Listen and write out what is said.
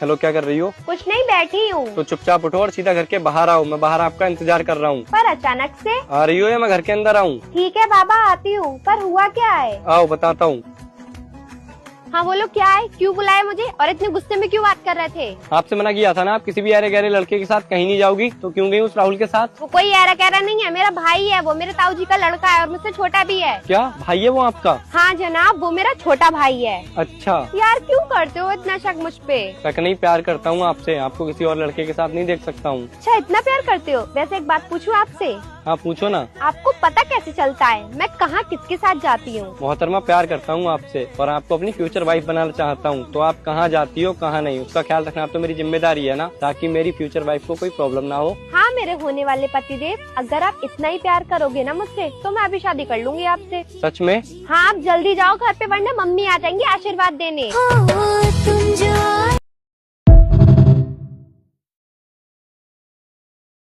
Hello, क्या कर रही हो? कुछ नहीं, बैठी हूँ। तो चुपचाप उठो और सीधा घर के बाहर आओ। मैं बाहर आपका इंतजार कर रहा हूँ। पर अचानक से? आ रही हो या मैं घर के अंदर आऊँ? ठीक है बाबा, आती हूँ। पर हुआ क्या है? आओ बताता हूँ। हाँ बोलो, क्या है? क्यों बुलाया मुझे और इतने गुस्से में क्यों बात कर रहे थे? आपसे मना किया था ना, आप किसी भी यारे गहरे लड़के के साथ कहीं नहीं जाओगी, तो क्यों गई उस राहुल के साथ? वो कोई यारा कह रहा नहीं है, मेरा भाई है। वो मेरे ताऊ जी का लड़का है और मुझसे छोटा भी है। क्या भाई है वो आपका? हाँ जनाब, वो मेरा छोटा भाई है। अच्छा। यार क्यों करते हो इतना शक मुझ पे? शक नहीं, प्यार करता हूँ आपसे। आपको किसी और लड़के के साथ नहीं देख सकता हूँ। अच्छा, इतना प्यार करते हो? वैसे एक बात पूछूं आपसे? हाँ पूछो ना। आपको पता कैसे चलता है मैं कहाँ किसके साथ जाती हूँ? मोहतरमा, प्यार करता हूँ आपसे और आपको अपनी फ्यूचर वाइफ बनाना चाहता हूँ, तो आप कहाँ जाती हो कहाँ नहीं, उसका ख्याल रखना तो मेरी जिम्मेदारी है ना, ताकि मेरी फ्यूचर वाइफ को कोई प्रॉब्लम ना हो। हाँ मेरे होने वाले पतिदेव, अगर आप इतना ही प्यार करोगे ना मुझसे, तो मैं अभी शादी कर लूंगी आपसे। सच में? हाँ, आप जल्दी जाओ घर पे, वरना मम्मी आ जाएंगी आशीर्वाद देने। तुम जो